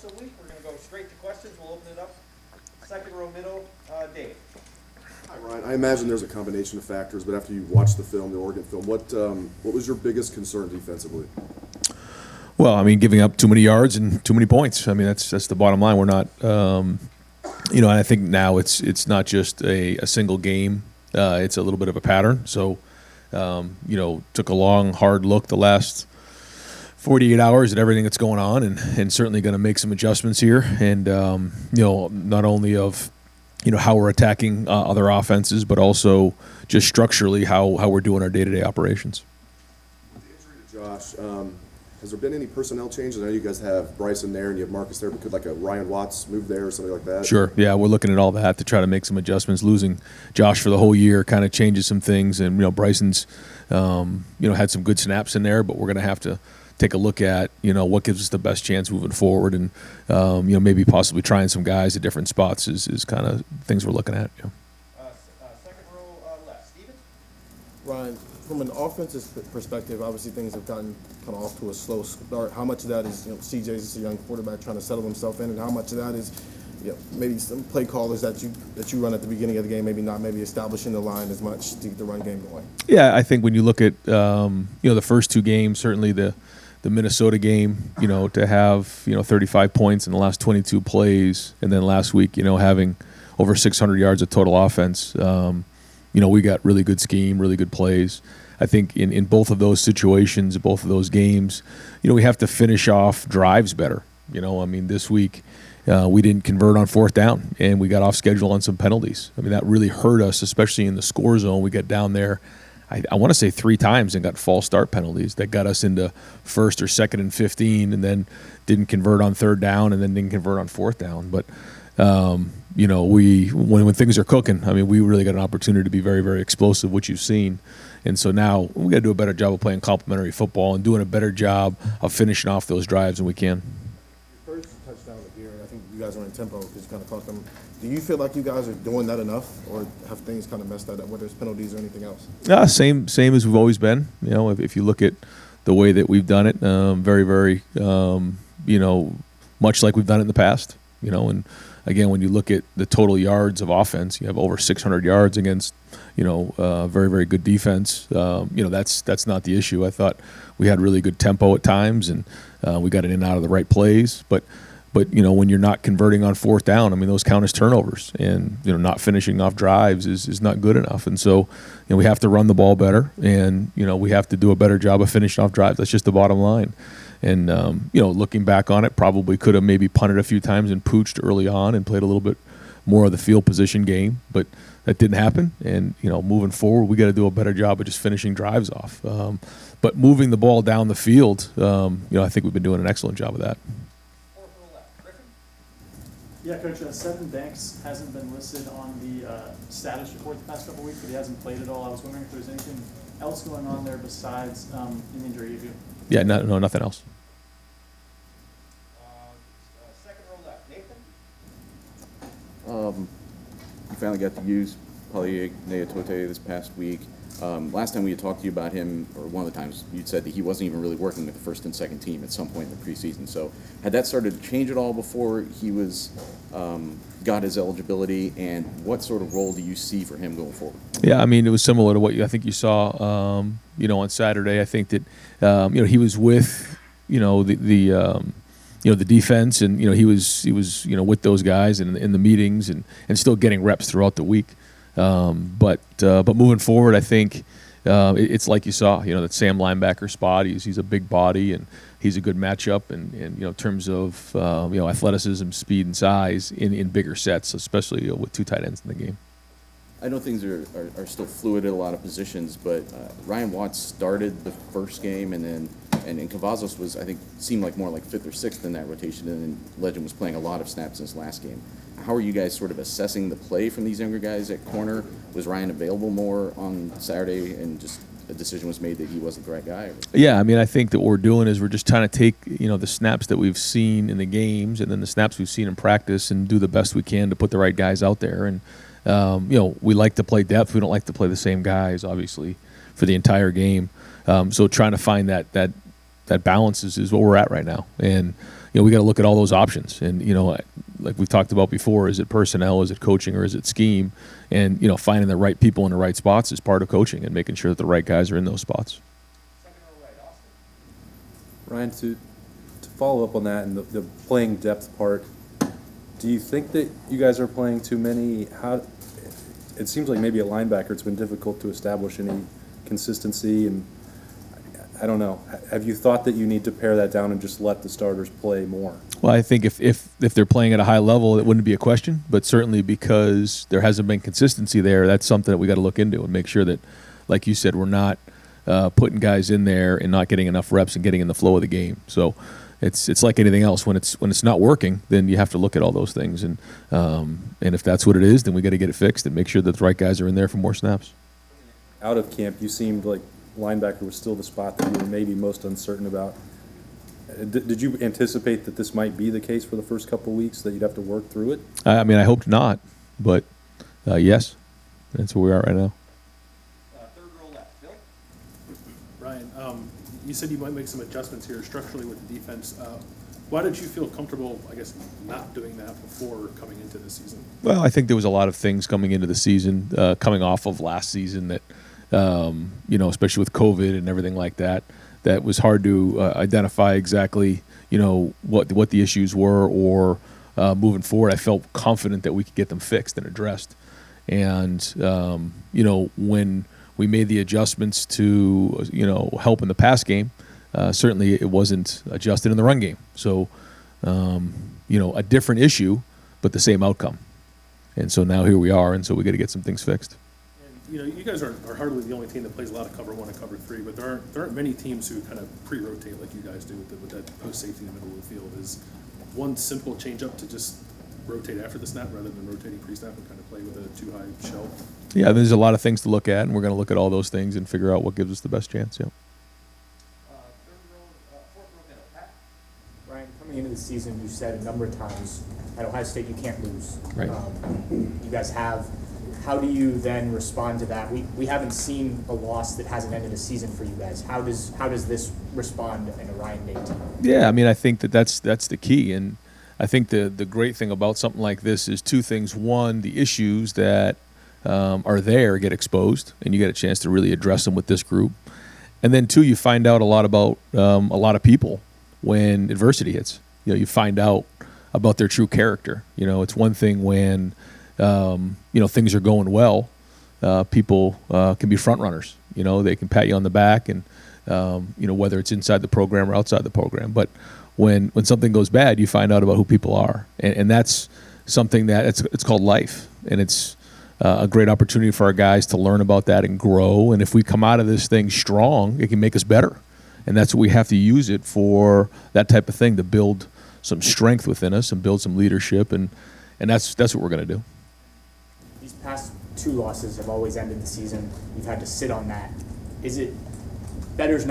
week. We're going to go straight to questions. We'll open it up. Second row middle, Dave. Hi, Ryan. I imagine there's a combination of factors, but after you watched the film, the Oregon film, what was your biggest concern defensively? Well, I mean, giving up too many yards and too many points. I mean, that's the bottom line. We're not, and I think now it's not just a single game. It's a little bit of a pattern. So, took a long, hard look the last 48 hours at everything that's going on, and certainly going to make some adjustments here. And not only of how we're attacking other offenses, but also just structurally how we're doing our day-to-day operations. With the injury to Josh, has there been any personnel changes? I know you guys have Bryson there and you have Marcus there, but could like a Ryan Watts move there or something like that? Sure. Yeah, we're looking at all that to try to make some adjustments. Losing Josh for the whole year kind of changes some things, and Bryson's had some good snaps in there, but we're going to have to take a look at what gives us the best chance moving forward, and maybe possibly trying some guys at different spots is kind of things we're looking at. Second row left, Steven. Ryan, from an offensive perspective, obviously things have gotten kind of off to a slow start. How much of that is CJ's just a young quarterback trying to settle himself in, and how much of that is maybe some play callers that you run at the beginning of the game, maybe not, maybe establishing the line as much to get the run game going? Yeah, I think when you look at the first two games, certainly the Minnesota game, to have 35 points in the last 22 plays, and then last week, having over 600 yards of total offense. We got really good scheme, really good plays. I think in both of those situations, both of those games, we have to finish off drives better. This week we didn't convert on fourth down, and we got off schedule on some penalties. That really hurt us, especially in the score zone. We got down there, I want to say 3 times, and got false start penalties that got us into first or second and 15, and then didn't convert on third down, and then didn't convert on fourth down. But when things are cooking, we really got an opportunity to be very, very explosive, which you've seen. And so now we got to do a better job of playing complementary football and doing a better job of finishing off those drives than we can. Your first touchdown of the year, I think you guys are in tempo because you kind of caught them. Do you feel like you guys are doing that enough, or have things kind of messed that up, whether it's penalties or anything else? Same as we've always been. If you look at the way that we've done it, very, very, much like we've done it in the past. And again, when you look at the total yards of offense, you have over 600 yards against, very, very good defense. That's not the issue. I thought we had really good tempo at times, and we got in and out of the right plays. But when you're not converting on fourth down, those count as turnovers, and not finishing off drives is not good enough. And so we have to run the ball better, and we have to do a better job of finishing off drives. That's just the bottom line. And looking back on it, probably could have maybe punted a few times and pooched early on and played a little bit more of the field position game, but that didn't happen. And moving forward, we got to do a better job of just finishing drives off. But moving the ball down the field, I think we've been doing an excellent job of that. Fourth row left, Griffin. Yeah, Coach, Sevyn Banks hasn't been listed on the status report the past couple weeks, but he hasn't played at all. I was wondering if there's anything else going on there besides an injury issue. Yeah, no, nothing else. Second row left, Nathan. You finally got to use Palier Neatote this past week. Last time we had talked to you about him, or one of the times, you'd said that he wasn't even really working with the first and second team at some point in the preseason. So had that started to change at all before he was got his eligibility, and what sort of role do you see for him going forward? Yeah, it was similar to what I think you saw, on Saturday. I think that, he was with, the defense, and he was with those guys and in the meetings and still getting reps throughout the week. But moving forward, I think it's like you saw, that Sam linebacker spot. He's a big body, and he's a good matchup. And in terms of athleticism, speed, and size in bigger sets, especially with 2 tight ends in the game. I know things are still fluid at a lot of positions, but Ryan Watts started the first game, and Cavazos was, I think, seemed like more like 5th or 6th in that rotation, and then Legend was playing a lot of snaps in his last game. How are you guys sort of assessing the play from these younger guys at corner? Was Ryan available more on Saturday, and just a decision was made that he wasn't the right guy? Or? Yeah, I think that what we're doing is we're just trying to take the snaps that we've seen in the games and then the snaps we've seen in practice and do the best we can to put the right guys out there. And we like to play depth. We don't like to play the same guys, obviously, for the entire game. So trying to find that balance is what we're at right now. And we got to look at all those options. And, like we've talked about before, is it personnel, is it coaching, or is it scheme? And, finding the right people in the right spots is part of coaching and making sure that the right guys are in those spots. Second row right, Austin. Ryan, to follow up on that and the playing depth part, do you think that you guys are playing too many? It seems like maybe at linebacker it's been difficult to establish any consistency, and I don't know. Have you thought that you need to pare that down and just let the starters play more? Well, I think if they're playing at a high level, it wouldn't be a question. But certainly because there hasn't been consistency there, that's something that we got to look into and make sure that, like you said, we're not putting guys in there and not getting enough reps and getting in the flow of the game. So it's like anything else. When it's not working, then you have to look at all those things. And if that's what it is, then we got to get it fixed and make sure that the right guys are in there for more snaps. Out of camp, you seemed like linebacker was still the spot that you were maybe most uncertain about. Did you anticipate that this might be the case for the first couple of weeks, that you'd have to work through it? I mean, I hoped not, but yes, that's where we are right now. Third row left, Bill. Ryan, you said you might make some adjustments here structurally with the defense. Why did you feel comfortable, I guess, not doing that before coming into the season? Well, I think there was a lot of things coming into the season, coming off of last season that, especially with COVID and everything like that, that was hard to identify exactly, what the issues were, or moving forward, I felt confident that we could get them fixed and addressed. And, when we made the adjustments to, help in the pass game, certainly it wasn't adjusted in the run game. So, a different issue, but the same outcome. And so now here we are, and so we got to get some things fixed. And, you guys are hardly the only team that plays a lot of cover 1 and cover 3, but there aren't many teams who kind of pre-rotate like you guys do with that post safety in the middle of the field. Is one simple change up to just rotate after the snap rather than rotating pre-snap and kind of play with a too high shell? Yeah, there's a lot of things to look at, and we're going to look at all those things and figure out what gives us the best chance. Yeah. Fourth row middle, Pat. Ryan, coming into the season, you said a number of times at Ohio State you can't lose. Right. You guys have. How do you then respond to that? We haven't seen a loss that hasn't ended a season for you guys. How does this respond in a Ryan Day team? Yeah, I mean, I think that's the key, and I think the great thing about something like this is two things. One, the issues that are there get exposed, and you get a chance to really address them with this group. And then two, you find out a lot about a lot of people when adversity hits. You find out about their true character. It's one thing when things are going well. People can be front runners. They can pat you on the back, and whether it's inside the program or outside the program. But when something goes bad, you find out about who people are, and that's something that it's called life, and it's a great opportunity for our guys to learn about that and grow. And if we come out of this thing strong, it can make us better, and that's what we have to use it for, that type of thing, to build some strength within us and build some leadership, and that's what we're going to do. These past 2 losses have always ended the season. You've had to sit on that. Is it better's